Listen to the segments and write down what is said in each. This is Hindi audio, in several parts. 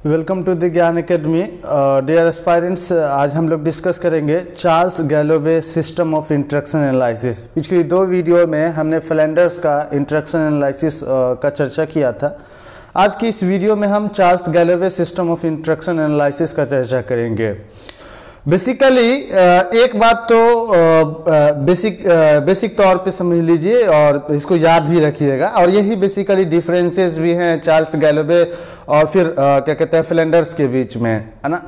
वेलकम टू द ज्ञान एकेडमी। डियर एस्पायरेंट्स, आज हम लोग डिस्कस करेंगे Charles Galloway system of interaction analysis. पिछली दो वीडियो में हमने फ्लैंडर्स का इंटरेक्शन एनालिसिस का चर्चा किया था। आज की इस वीडियो में हम Charles Galloway system of interaction analysis का चर्चा करेंगे। बेसिकली एक बात तो बेसिक तौर पे समझ लीजिए और इसको याद भी रखिएगा, और यही बेसिकली डिफरेंसेस भी हैं चार्ल्स गैलोवे और फिर क्या कहते हैं फ्लैंडर्स के बीच में, है ना।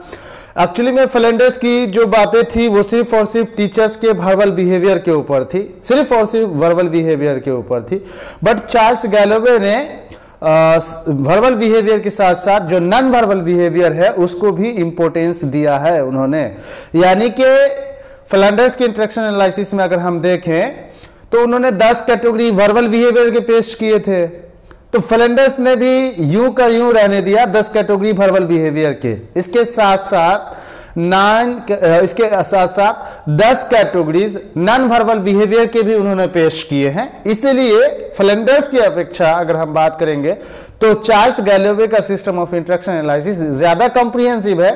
एक्चुअली में फ्लैंडर्स की जो बातें थी वो सिर्फ और सिर्फ टीचर्स के वर्बल बिहेवियर के ऊपर थी, सिर्फ और सिर्फ वर्बल बिहेवियर के ऊपर थी। बट चार्ल्स गैलोवे ने वर्बल बिहेवियर के साथ साथ जो नॉन वर्बल बिहेवियर है उसको भी इंपॉर्टेंस दिया है उन्होंने। यानी कि फ्लैंडर्स के इंटरेक्शन एनालिसिस में अगर हम देखें तो उन्होंने 10 कैटेगरी वर्बल बिहेवियर के पेश किए थे, तो फ्लैंडर्स ने भी यूं का यूं रहने दिया 10 कैटेगरी वर्बल बिहेवियर के। इसके साथ साथ 10 कैटेगरीज नॉन वर्बल बिहेवियर के भी उन्होंने पेश किए हैं। इसीलिए फ्लैंडर्स की अपेक्षा अगर हम बात करेंगे तो चार्ल्स गैलोवे का सिस्टम ऑफ इंटरेक्शन एनालिसिस ज्यादा कॉम्प्रिहेंसिव है,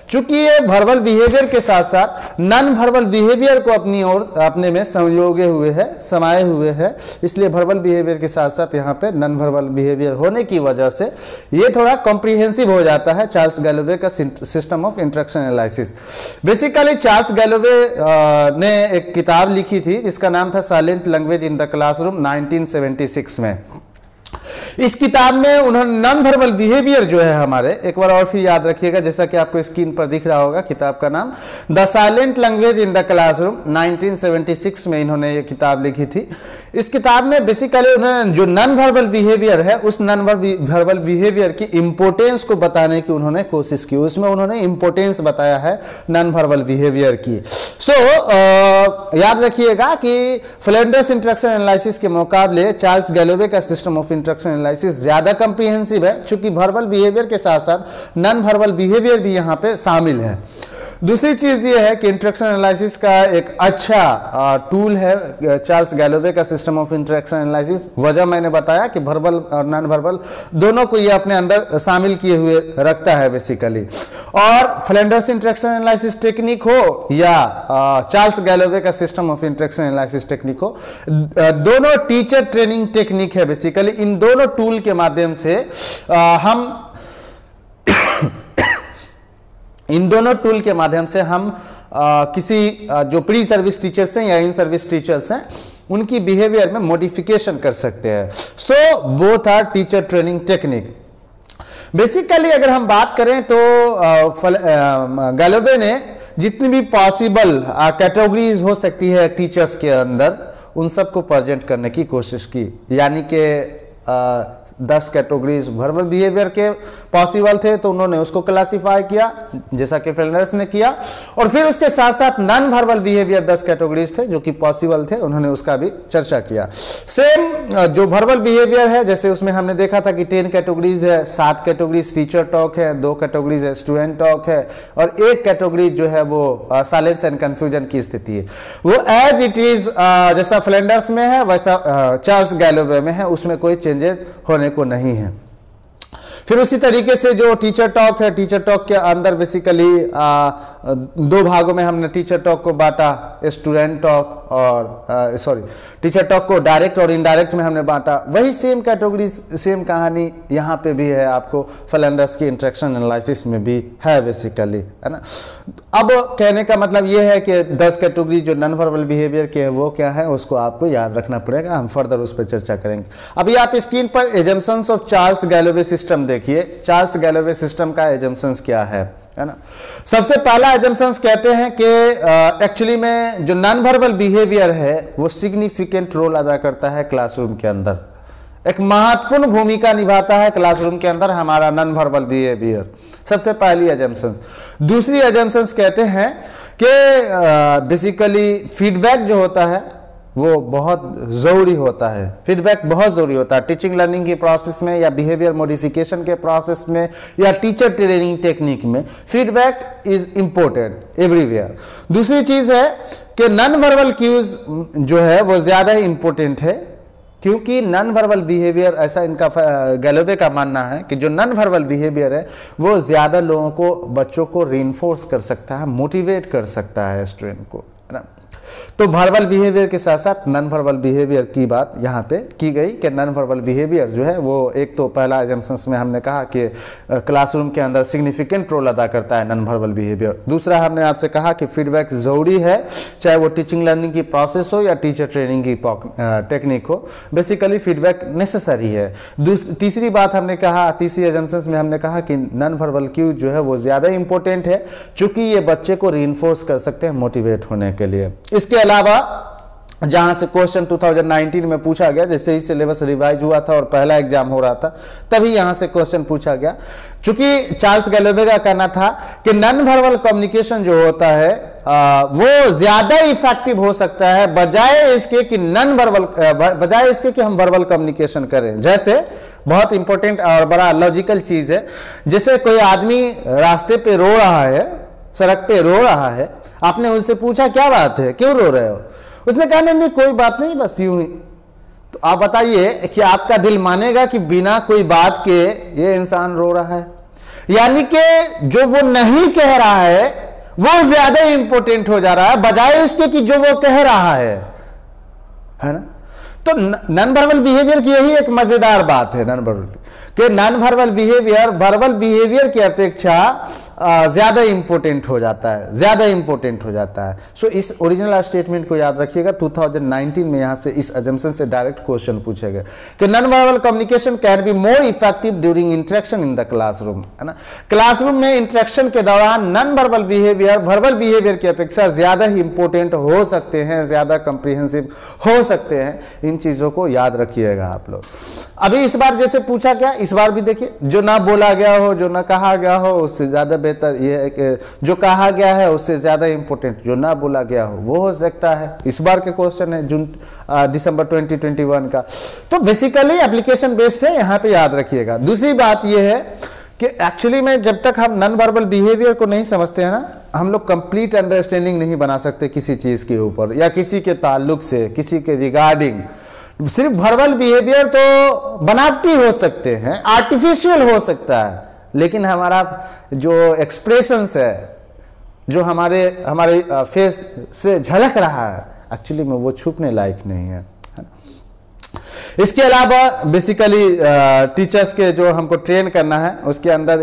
चूंकि ये वर्बल बिहेवियर के साथ साथ नॉन वर्बल बिहेवियर को अपनी ओर अपने में संयोगे हुए है, समाये हुए है। इसलिए वर्बल बिहेवियर के साथ साथ यहाँ पे नॉन वर्बल बिहेवियर होने की वजह से ये थोड़ा कॉम्प्रिहेंसिव हो जाता है चार्ल्स गैलोवे का system of interaction analysis. Basically Charles Galloway ने एक किताब लिखी थी जिसका नाम था silent language in the classroom 1976 में। इस किताब में उन्होंने नॉन वर्बल बिहेवियर जो है हमारे, एक बार और फिर याद रखिएगा जैसा कि आपको स्क्रीन पर दिख रहा होगा, किताब का नाम the silent language in the classroom 1976 में इन्होंने ये किताब लिखी थी। इस किताब में बेसिकली उन्होंने जो नॉन वर्बल बिहेवियर है उस नॉन वर्बल बिहेवियर की इंपोर्टेंस को बताने की उन्होंने कोशिश की। उसमें उन्होंने इंपोर्टेंस बताया है नॉन वर्बल बिहेवियर की। याद रखिएगा कि फ्लैंडर्स इंटरेक्शन एनालिसिस के मुकाबले चार्ल्स गैलोवे का सिस्टम ऑफ इंटरेक्शन एनालिसिस ज्यादा कॉम्प्रिहेंसिव है, चूंकि वर्बल बिहेवियर के साथ साथ नॉन वर्बल बिहेवियर भी यहां पे शामिल है। दूसरी चीज ये है कि इंटरेक्शन एनालिसिस का एक अच्छा टूल है चार्ल्स गैलोवे का सिस्टम ऑफ इंटरेक्शन एनालिसिस। वजह मैंने बताया कि वर्बल और नॉन वर्बल दोनों को ये अपने अंदर शामिल किए हुए रखता है बेसिकली। और फ्लैंडर्स इंटरेक्शन एनालिसिस टेक्निक हो या चार्ल्स गैलोवे का system of interaction analysis technique हो, दोनों टीचर ट्रेनिंग टेक्निक है बेसिकली। इन दोनों टूल के माध्यम से हम किसी जो प्री सर्विस टीचर्स हैं या इन सर्विस टीचर्स हैं उनकी बिहेवियर में मॉडिफिकेशन कर सकते हैं। So both are teacher training technique. Basically अगर हम बात करें तो गैलोवे ने जितनी भी पॉसिबल कैटेगरीज हो सकती है टीचर्स के अंदर उन सबको प्रेजेंट करने की कोशिश की। यानी कि 10 कैटेगरीज वर्बल बिहेवियर के पॉसिबल थे तो उन्होंने उसको क्लासिफाई किया जैसा कि फ्लैंडर्स ने किया, और फिर उसके साथ साथ नॉन वर्बल बिहेवियर 10 कैटेगरीज थे जो कि पॉसिबल थे, उन्होंने उसका भी चर्चा किया। सेम जो वर्बल बिहेवियर है, जैसे उसमें हमने देखा था कि 10 कैटेगरीज है, 7 कैटेगरीज टीचर टॉक है, 2 कैटेगरीज है स्टूडेंट टॉक है, और 1 कैटेगरी जो है वो साइलेंस एंड कंफ्यूजन की स्थिति है। वो एज इट इज जैसा फ्लैंडर्स में है वैसा चार्ल्स गैलोवे में है, उसमें कोई चेंजेस होने को नहीं है। फिर उसी तरीके से जो टीचर टॉक है, टीचर टॉक के अंदर बेसिकली 2 भागों में हमने टीचर टॉक को बांटा, स्टूडेंट टॉक और टीचर टॉक को डायरेक्ट और इनडायरेक्ट में हमने बांटा। वही सेम कैटेगरी सेम कहानी यहाँ पे भी है, आपको फ्लैंडर्स की इंटरेक्शन एनालिसिस में भी है बेसिकली, है ना। अब कहने का मतलब ये है कि 10 कैटेगरी जो नॉन वर्बल बिहेवियर के हैं वो क्या है उसको आपको याद रखना पड़ेगा, हम फर्दर उस पर चर्चा करेंगे। अभी आप स्क्रीन पर assumptions of Charles Galloway system देखिए। चार्ल्स गैलोवे सिस्टम का एजम्पशंस क्या है ना। सबसे पहला एजम्पशंस कहते हैं कि एक्चुअली में जो नॉन वर्बल बिहेवियर है वो सिग्निफिकेंट रोल अदा करता है क्लासरूम के अंदर, एक महत्वपूर्ण भूमिका निभाता है क्लासरूम के अंदर हमारा नॉन वर्बल बिहेवियर। सबसे पहली एजम्पशंस। दूसरी एजम्पशंस कहते हैं कि बेसिकली फीडबैक जो होता है वो बहुत जरूरी होता है। फीडबैक बहुत जरूरी होता है टीचिंग लर्निंग की प्रोसेस में या बिहेवियर मॉडिफिकेशन के प्रोसेस में या टीचर ट्रेनिंग टेक्निक में। Feedback is important everywhere. दूसरी चीज है कि नॉन वर्बल क्यूज जो है वो ज्यादा इंपॉर्टेंट है क्योंकि नॉन वर्बल बिहेवियर, ऐसा इनका गैलोवे का मानना है कि जो नॉन वर्बल बिहेवियर है वो ज़्यादा लोगों को, बच्चों को रीइंफोर्स कर सकता है, मोटिवेट कर सकता है स्टूडेंट को, है ना। तो वर्बल बिहेवियर के साथ साथ नॉन वर्बल बिहेवियर की बात यहाँ पे की गई कि नॉन वर्बल बिहेवियर जो है वो एक तो पहला एजम्पशंस में हमने कहा कि क्लासरूम के अंदर सिग्निफिकेंट रोल अदा करता है नॉन वर्बल बिहेवियर। दूसरा हमने आपसे कहा कि फीडबैक ज़रूरी है, चाहे वो टीचिंग लर्निंग की प्रोसेस हो या टीचर ट्रेनिंग की टेक्निक हो, बेसिकली फीडबैक नेसेसरी है। तीसरी बात हमने कहा, तीसरी एजम्पशंस में हमने कहा कि नॉन वर्बल क्यू जो है वो ज़्यादा इंपॉर्टेंट है, चूँकि ये बच्चे को रीइंफोर्स कर सकते हैं मोटिवेट होने के लिए। इसके अलावा जहां से क्वेश्चन 2019 में पूछा गया, जैसे ही सिलेबस रिवाइज हुआ था और पहला एग्जाम हो रहा था, तभी यहां से क्वेश्चन पूछा गया। चूंकि चार्ल्स गैलोवे का कहना था कि नॉन वर्बल कम्युनिकेशन जो होता है वो ज्यादा इफेक्टिव हो सकता है बजाय इसके कि हम वर्बल कम्युनिकेशन करें। जैसे बहुत इंपॉर्टेंट और बड़ा लॉजिकल चीज है, जैसे कोई आदमी रास्ते पे रो रहा है, सड़क पे रो रहा है, आपने उससे पूछा क्या बात है, क्यों रो रहे हो, उसने कहा नहीं कोई बात नहीं, बस यूं ही। तो आप बताइए कि आपका दिल मानेगा कि बिना कोई बात के ये इंसान रो रहा है? यानी कि जो वो नहीं कह रहा है वो ज्यादा इंपॉर्टेंट हो जा रहा है बजाय इसके कि जो वो कह रहा है ना। तो नॉन वर्बल बिहेवियर की यही एक मजेदार बात है, नॉन वर्बल बिहेवियर की अपेक्षा ज्यादा इंपॉर्टेंट हो जाता है, सो इस ओरिजिनल स्टेटमेंट को याद रखिएगा। 2019 में यहां से इस अजम्पशन से डायरेक्ट क्वेश्चन पूछेगा कि non verbal communication can be more effective during interaction in the classroom, है ना। क्लासरूम में इंटरेक्शन के दौरान non verbal behaviour verbal behaviour की अपेक्षा ज्यादा ही इंपॉर्टेंट हो सकते हैं, ज्यादा कंप्रिहेंसिव हो सकते हैं। इन चीजों को याद रखिएगा आप लोग। अभी इस बार जैसे पूछा गया, इस बार भी देखिए, जो ना बोला गया हो, जो ना कहा गया हो, उससे ज्यादा बेहतर ये है कि जो कहा गया है उससे ज्यादा इंपॉर्टेंट जो ना बोला गया हो वो हो सकता है। इस बार के क्वेश्चन है दिसंबर 2021 का, तो बेसिकली एप्लीकेशन बेस्ड है, यहाँ पे याद रखिएगा। दूसरी बात ये है कि एक्चुअली में जब तक हम नॉन वर्बल बिहेवियर को नहीं समझते हैं ना, हम लोग कंप्लीट अंडरस्टैंडिंग नहीं बना सकते किसी चीज के ऊपर या किसी के ताल्लुक से, किसी के रिगार्डिंग। सिर्फ वर्बल बिहेवियर तो बनावटी हो सकते हैं, आर्टिफिशियल हो सकता है, लेकिन हमारा जो एक्सप्रेशंस है, जो हमारे फेस से झलक रहा है, एक्चुअली में वो छुपने लायक नहीं है। इसके अलावा बेसिकली टीचर्स के जो हमको ट्रेन करना है उसके अंदर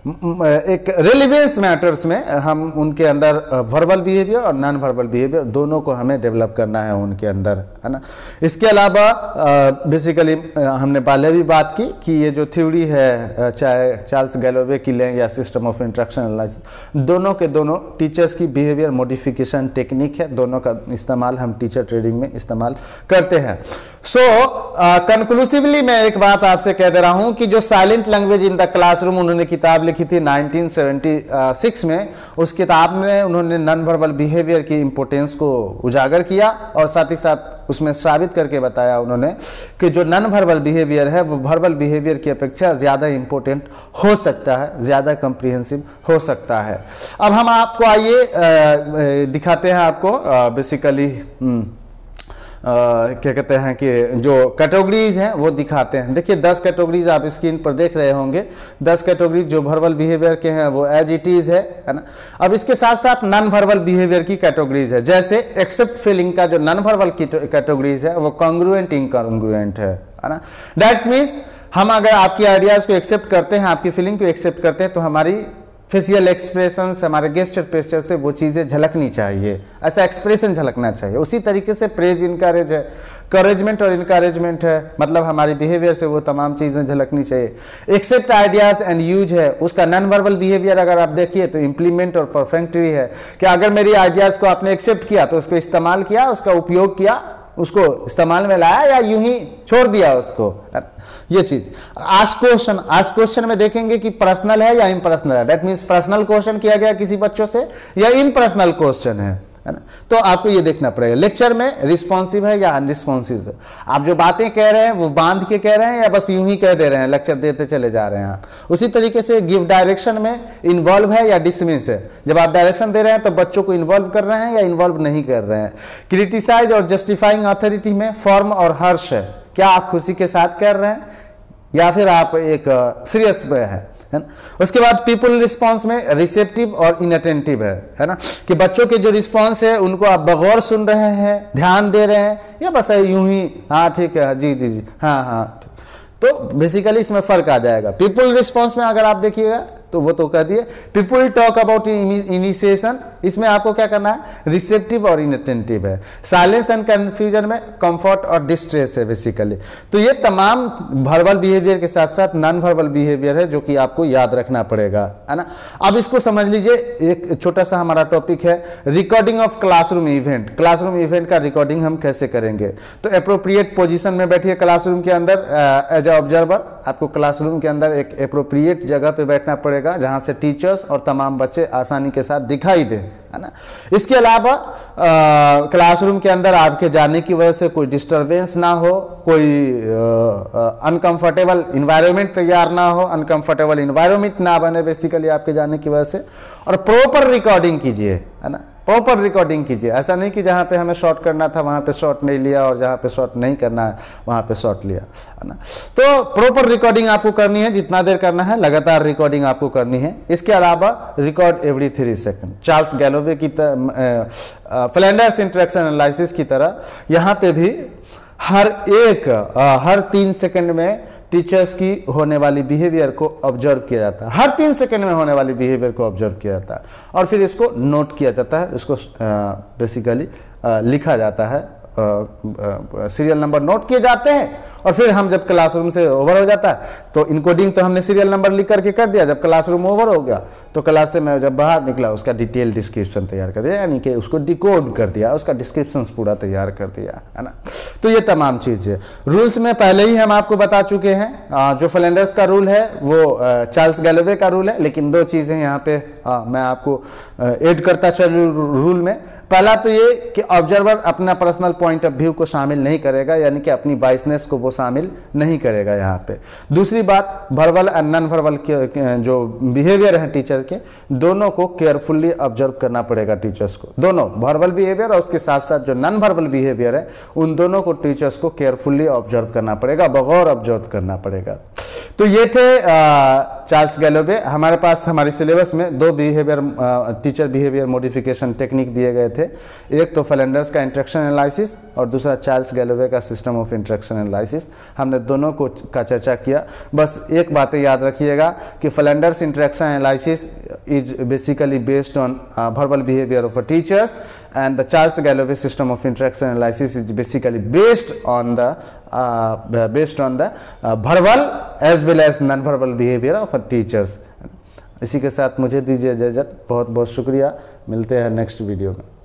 एक रेलिवेंस मैटर्स में हम उनके अंदर वर्बल बिहेवियर और नॉन वर्बल बिहेवियर दोनों को हमें डेवलप करना है उनके अंदर, है ना। इसके अलावा बेसिकली हमने पहले भी बात की कि ये जो थ्योरी है, चाहे चार्ल्स गैलोवे की लें या सिस्टम ऑफ इंटरेक्शन एनालिसिस, दोनों के दोनों टीचर्स की बिहेवियर मॉडिफिकेशन टेक्निक है, दोनों का इस्तेमाल हम टीचर ट्रेनिंग में इस्तेमाल करते हैं। सो कंक्लूसिवली मैं एक बात आपसे कह दे रहा हूं कि जो silent language in the classroom उन्होंने किताब लिखी थी 1976 में, उस किताब में उन्होंने नॉन वर्बल बिहेवियर की इंपॉर्टेंस को उजागर किया और साथ ही साथ उसमें साबित करके बताया उन्होंने कि जो नॉन वर्बल बिहेवियर है वो वर्बल बिहेवियर की अपेक्षा ज़्यादा इंपॉर्टेंट हो सकता है, ज़्यादा कंप्रिहेंसिव हो सकता है। अब हम आपको आइए दिखाते हैं आपको बेसिकली क्या कहते हैं कि जो कैटेगरीज हैं वो दिखाते हैं। देखिए 10 कैटेगरीज आप स्क्रीन पर देख रहे होंगे, 10 कैटेगरीज जो वर्बल बिहेवियर के हैं वो एज इट इज है ना। अब इसके साथ साथ नॉन वर्बल बिहेवियर की कैटेगरीज है, जैसे एक्सेप्ट फीलिंग का जो नॉन वर्बल कैटेगरीज है वो कॉन्ग्रुएंट इनकॉन्ग्रुएंट है ना। दैट मीन्स हम अगर आपकी आइडियाज को एक्सेप्ट करते हैं, आपकी फीलिंग को एक्सेप्ट करते हैं, तो हमारी फेशियल एक्सप्रेशंस, हमारे गेस्चर पेस्चर से वो चीज़ें झलकनी चाहिए, ऐसा एक्सप्रेशन झलकना चाहिए। उसी तरीके से प्रेज इनकरेज है, करेजमेंट और इनकरेजमेंट है, मतलब हमारी बिहेवियर से वो तमाम चीज़ें झलकनी चाहिए। एक्सेप्ट आइडियाज एंड यूज है, उसका नॉन वर्बल बिहेवियर अगर आप देखिए तो इम्प्लीमेंट और परफेक्टरी है कि अगर मेरी आइडियाज़ को आपने एक्सेप्ट किया तो उसको इस्तेमाल किया, उसका उपयोग किया, उसको इस्तेमाल में लाया या यूं ही छोड़ दिया उसको, ये चीज। आस्क क्वेश्चन में देखेंगे कि पर्सनल है या इम्पर्सनल है, दैट मीन्स पर्सनल क्वेश्चन किया गया किसी बच्चों से या इम्पर्सनल क्वेश्चन है है ना। तो आपको ये देखना पड़ेगा लेक्चर में रिस्पॉन्सिव है या अनरिस्पॉन्सिव है, आप जो बातें कह रहे हैं वो बांध के कह रहे हैं या बस यूं ही कह दे रहे हैं, लेक्चर देते चले जा रहे हैं आप। उसी तरीके से गिव डायरेक्शन में इन्वॉल्व है या डिसमिस है, जब आप डायरेक्शन दे रहे हैं तो बच्चों को इन्वॉल्व कर रहे हैं या इन्वॉल्व नहीं कर रहे हैं। क्रिटिसाइज और जस्टिफाइंग अथॉरिटी में फॉर्म और हर्ष है, क्या आप खुशी के साथ कर रहे हैं या फिर आप एक सीरियस में है ना। उसके बाद पीपल रिस्पांस में रिसेप्टिव और इनअटेंटिव है ना, कि बच्चों के जो रिस्पांस है उनको आप बगौर सुन रहे हैं, ध्यान दे रहे हैं या बस यूं ही हाँ ठीक है जी जी जी हाँ हाँ। तो बेसिकली इसमें फर्क आ जाएगा। पीपल रिस्पांस में अगर आप देखिएगा तो वो तो कह दिए पीपल टॉक अबाउट इनिशिएशन, इसमें आपको क्या करना है, रिसेप्टिव और इनअटेंटिव है। साइलेंस एंड कंफ्यूजन में कंफर्ट और डिस्ट्रेस है बेसिकली। तो ये तमाम वर्बल बिहेवियर के साथ साथ नॉन वर्बल बिहेवियर है जो कि आपको याद रखना पड़ेगा, है ना। अब इसको समझ लीजिए, एक छोटा सा हमारा टॉपिक है recording of classroom event. Classroom event का रिकॉर्डिंग हम कैसे करेंगे, तो अप्रोप्रिएट पोजिशन में बैठिए क्लासरूम के अंदर एज ए ऑब्जर्वर। आपको क्लासरूम के अंदर एक अप्रोप्रिएट जगह पे बैठना पड़ेगा जहां से टीचर्स और तमाम बच्चे आसानी के साथ दिखाई दे, है ना। इसके अलावा क्लासरूम के अंदर आपके जाने की वजह से कोई डिस्टरबेंस ना हो, कोई अनकंफर्टेबल इन्वायरमेंट तैयार ना हो, अनकंफर्टेबल इन्वायरमेंट ना बने बेसिकली आपके जाने की वजह से। और प्रॉपर रिकॉर्डिंग कीजिए, है ना, प्रॉपर रिकॉर्डिंग कीजिए। ऐसा नहीं कि जहाँ पे हमें शॉट करना था वहाँ पे शॉट नहीं लिया और जहाँ पे शॉट नहीं करना है वहाँ पे शॉट लिया, है ना। तो प्रॉपर रिकॉर्डिंग आपको करनी है, जितना देर करना है लगातार रिकॉर्डिंग आपको करनी है। इसके अलावा record every 3 second. Charles Galloway की फ्लैंडर्स इंटरेक्शन एनालिसिस की तरह यहाँ पे भी हर 3 सेकंड में टीचर्स की होने वाली बिहेवियर को ऑब्जर्व किया जाता है। हर 3 सेकंड में होने वाली बिहेवियर को ऑब्जर्व किया जाता है और फिर इसको नोट किया जाता है, इसको बेसिकली लिखा जाता है, सीरियल नंबर नोट किए जाते हैं। और फिर हम जब क्लासरूम से ओवर हो जाता है तो इनकोडिंग तो हमने सीरियल नंबर लिख करके कर दिया, जब क्लासरूम ओवर हो गया तो क्लास से मैं जब बाहर निकला उसका डिटेल डिस्क्रिप्शन तैयार कर दिया, यानी कि उसको डिकोड कर दिया, उसका डिस्क्रिप्शन पूरा तैयार कर दिया, है ना। तो ये तमाम चीज़ें रूल्स में पहले ही हम आपको बता चुके हैं। जो फ्लैंडर्स का रूल है वो चार्ल्स गैलोवे का रूल है, लेकिन 2 चीज़ें यहाँ पे मैं आपको ऐड करता चलूँ रूल में। पहला तो ये कि ऑब्जर्वर अपना पर्सनल पॉइंट ऑफ व्यू को शामिल नहीं करेगा, यानी कि अपनी बाइसनेस को वो शामिल नहीं करेगा यहाँ पे। दूसरी बात, वर्बल और नॉन वर्बल के जो बिहेवियर है टीचर के, दोनों को केयरफुली ऑब्जर्व करना पड़ेगा टीचर्स को। दोनों वर्बल बिहेवियर और उसके साथ साथ जो नॉन वर्बल बिहेवियर है उन दोनों को टीचर्स को केयरफुली ऑब्जर्व करना पड़ेगा, बगौर ऑब्जर्व करना पड़ेगा। तो ये थे चार्ल्स गैलोवे। हमारे पास हमारे सिलेबस में 2 behaviour teacher behaviour modification technique दिए गए थे, एक तो फ्लैंडर्स का इंटरेक्शन एनालिसिस और दूसरा चार्ल्स गैलोवे का सिस्टम ऑफ इंटरेक्शन एनालिसिस। हमने दोनों को का चर्चा किया। बस एक बात याद रखिएगा कि Flanders interaction analysis is basically based on verbal behaviour of teachers and the Charles Galloway system of interaction analysis is basically based on the verbal as well as non-verbal behavior of teachers। इसी के साथ मुझे दीजिए इजाज़त। बहुत बहुत शुक्रिया, मिलते हैं नेक्स्ट वीडियो में।